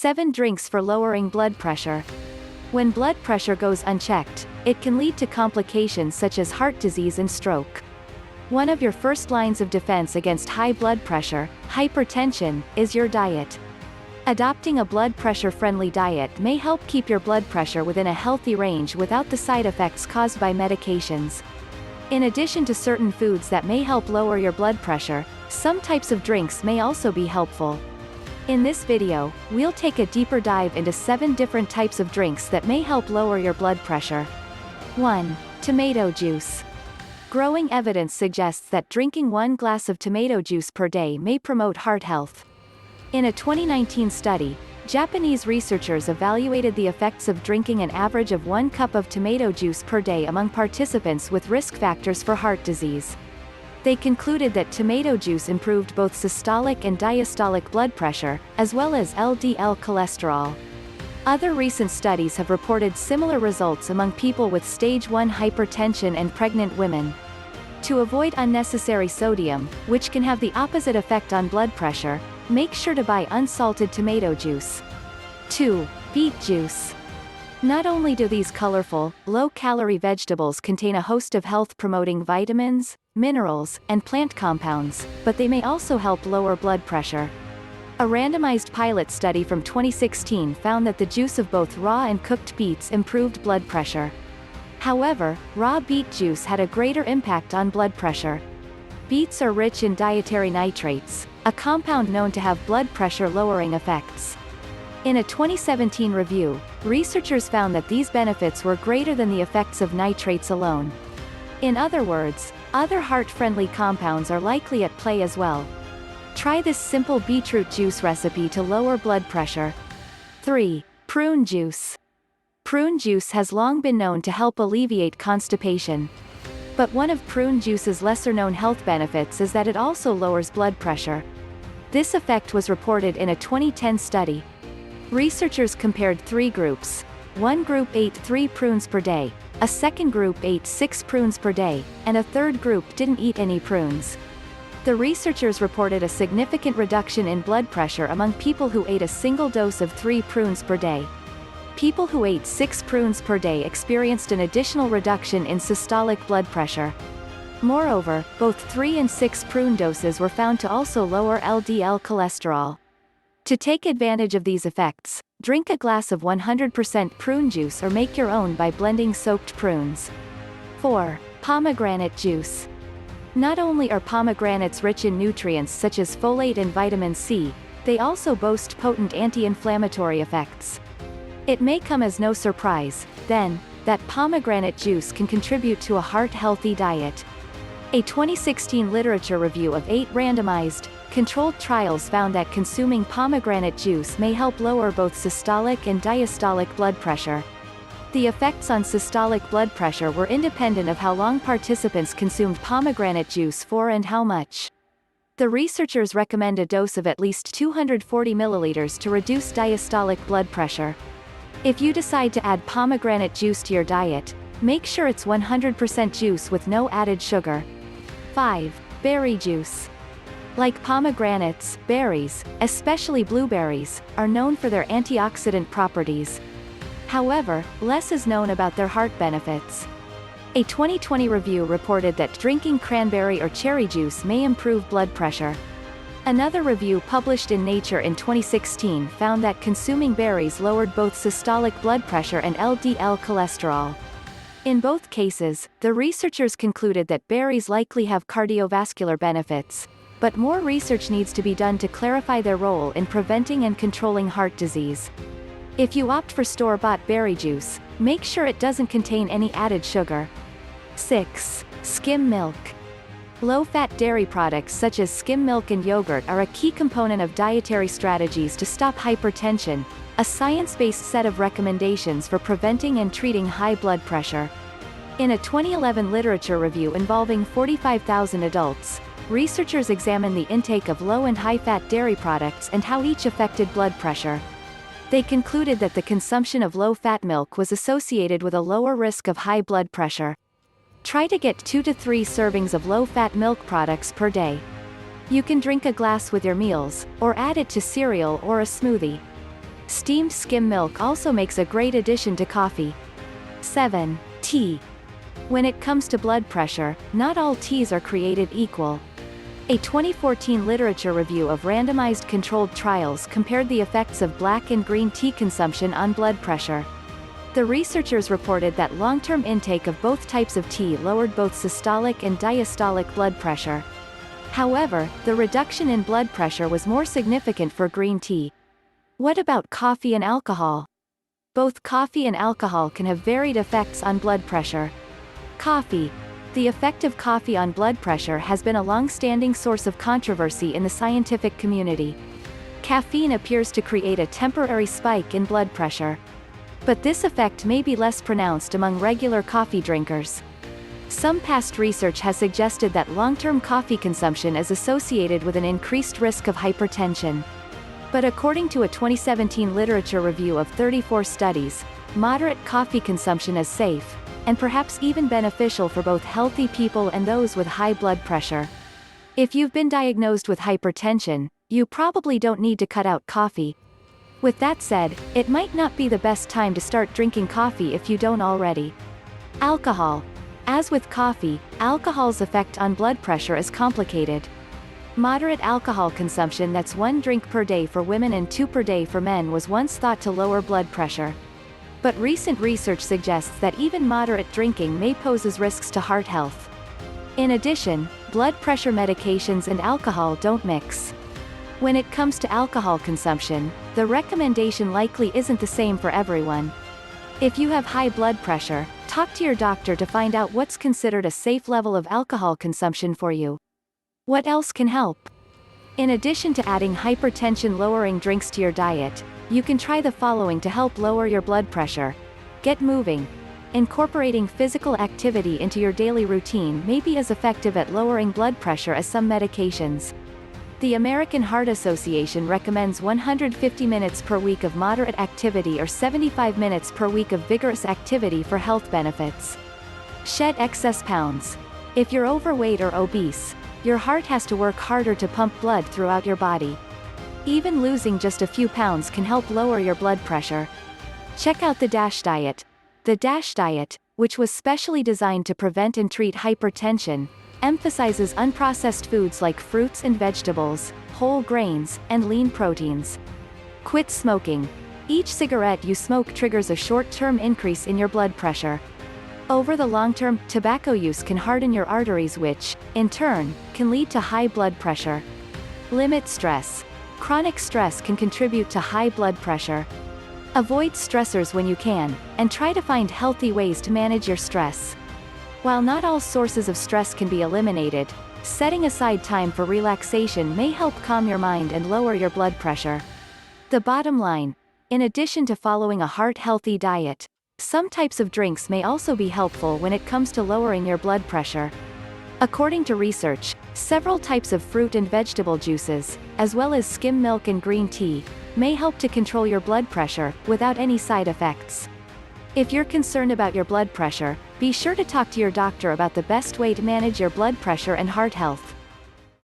7 drinks for lowering blood pressure. When blood pressure goes unchecked, it can lead to complications such as heart disease and stroke. One of your first lines of defense against high blood pressure, hypertension, is your diet. Adopting a blood pressure-friendly diet may help keep your blood pressure within a healthy range without the side effects caused by medications. In addition to certain foods that may help lower your blood pressure, some types of drinks may also be helpful. In this video, we'll take a deeper dive into 7 different types of drinks that may help lower your blood pressure. 1. Tomato juice. Growing evidence suggests that drinking 1 glass of tomato juice per day may promote heart health. In a 2019 study, Japanese researchers evaluated the effects of drinking an average of 1 cup of tomato juice per day among participants with risk factors for heart disease. They concluded that tomato juice improved both systolic and diastolic blood pressure, as well as LDL cholesterol. Other recent studies have reported similar results among people with stage 1 hypertension and pregnant women. To avoid unnecessary sodium, which can have the opposite effect on blood pressure, make sure to buy unsalted tomato juice. 2. Beet juice. Not only do these colorful, low-calorie vegetables contain a host of health-promoting vitamins, minerals, and plant compounds, but they may also help lower blood pressure. A randomized pilot study from 2016 found that the juice of both raw and cooked beets improved blood pressure. However, raw beet juice had a greater impact on blood pressure. Beets are rich in dietary nitrates, a compound known to have blood pressure-lowering effects. In a 2017 review, researchers found that these benefits were greater than the effects of nitrates alone. In other words, other heart-friendly compounds are likely at play as well. Try this simple beetroot juice recipe to lower blood pressure. 3. Prune juice. Prune juice has long been known to help alleviate constipation. But one of prune juice's lesser-known health benefits is that it also lowers blood pressure. This effect was reported in a 2010 study. Researchers compared 3 groups. One group ate 3 prunes per day, a second group ate 6 prunes per day, and a third group didn't eat any prunes. The researchers reported a significant reduction in blood pressure among people who ate a single dose of 3 prunes per day. People who ate 6 prunes per day experienced an additional reduction in systolic blood pressure. Moreover, both 3 and 6 prune doses were found to also lower LDL cholesterol. To take advantage of these effects, drink a glass of 100% prune juice or make your own by blending soaked prunes. 4. Pomegranate juice. Not only are pomegranates rich in nutrients such as folate and vitamin C, they also boast potent anti-inflammatory effects. It may come as no surprise, then, that pomegranate juice can contribute to a heart-healthy diet. A 2016 literature review of 8 randomized, controlled trials found that consuming pomegranate juice may help lower both systolic and diastolic blood pressure. The effects on systolic blood pressure were independent of how long participants consumed pomegranate juice for and how much. The researchers recommend a dose of at least 240 milliliters to reduce diastolic blood pressure. If you decide to add pomegranate juice to your diet, make sure it's 100% juice with no added sugar. 5. Berry juice. Like pomegranates, berries, especially blueberries, are known for their antioxidant properties. However, less is known about their heart benefits. A 2020 review reported that drinking cranberry or cherry juice may improve blood pressure. Another review published in Nature in 2016 found that consuming berries lowered both systolic blood pressure and LDL cholesterol. In both cases, the researchers concluded that berries likely have cardiovascular benefits, but more research needs to be done to clarify their role in preventing and controlling heart disease. If you opt for store-bought berry juice, make sure it doesn't contain any added sugar. 6. Skim milk. Low-fat dairy products such as skim milk and yogurt are a key component of dietary strategies to stop hypertension, a science-based set of recommendations for preventing and treating high blood pressure. In a 2011 literature review involving 45,000 adults, researchers examined the intake of low and high-fat dairy products and how each affected blood pressure. They concluded that the consumption of low-fat milk was associated with a lower risk of high blood pressure. Try to get 2 to 3 servings of low-fat milk products per day. You can drink a glass with your meals, or add it to cereal or a smoothie. Steamed skim milk also makes a great addition to coffee. 7. Tea. When it comes to blood pressure, not all teas are created equal. A 2014 literature review of randomized controlled trials compared the effects of black and green tea consumption on blood pressure. The researchers reported that long-term intake of both types of tea lowered both systolic and diastolic blood pressure. However, the reduction in blood pressure was more significant for green tea. What about coffee and alcohol? Both coffee and alcohol can have varied effects on blood pressure. Coffee. The effect of coffee on blood pressure has been a long-standing source of controversy in the scientific community. Caffeine appears to create a temporary spike in blood pressure. But this effect may be less pronounced among regular coffee drinkers. Some past research has suggested that long-term coffee consumption is associated with an increased risk of hypertension. But according to a 2017 literature review of 34 studies, moderate coffee consumption is safe, and perhaps even beneficial for both healthy people and those with high blood pressure. If you've been diagnosed with hypertension, you probably don't need to cut out coffee. With that said, it might not be the best time to start drinking coffee if you don't already. Alcohol. As with coffee, alcohol's effect on blood pressure is complicated. Moderate alcohol consumption, that's 1 drink per day for women and 2 per day for men, was once thought to lower blood pressure. But recent research suggests that even moderate drinking may pose risks to heart health. In addition, blood pressure medications and alcohol don't mix. When it comes to alcohol consumption, the recommendation likely isn't the same for everyone. If you have high blood pressure, talk to your doctor to find out what's considered a safe level of alcohol consumption for you. What else can help? In addition to adding hypertension-lowering drinks to your diet, you can try the following to help lower your blood pressure. Get moving. Incorporating physical activity into your daily routine may be as effective at lowering blood pressure as some medications. The American Heart Association recommends 150 minutes per week of moderate activity or 75 minutes per week of vigorous activity for health benefits. Shed excess pounds. If you're overweight or obese, your heart has to work harder to pump blood throughout your body. Even losing just a few pounds can help lower your blood pressure. Check out the DASH diet. The DASH diet, which was specially designed to prevent and treat hypertension, emphasizes unprocessed foods like fruits and vegetables, whole grains, and lean proteins. Quit smoking. Each cigarette you smoke triggers a short-term increase in your blood pressure. Over the long term, tobacco use can harden your arteries, which, in turn, can lead to high blood pressure. Limit stress. Chronic stress can contribute to high blood pressure. Avoid stressors when you can, and try to find healthy ways to manage your stress. While not all sources of stress can be eliminated, setting aside time for relaxation may help calm your mind and lower your blood pressure. The bottom line: in addition to following a heart-healthy diet, some types of drinks may also be helpful when it comes to lowering your blood pressure. According to research, several types of fruit and vegetable juices, as well as skim milk and green tea, may help to control your blood pressure, without any side effects. If you're concerned about your blood pressure, be sure to talk to your doctor about the best way to manage your blood pressure and heart health.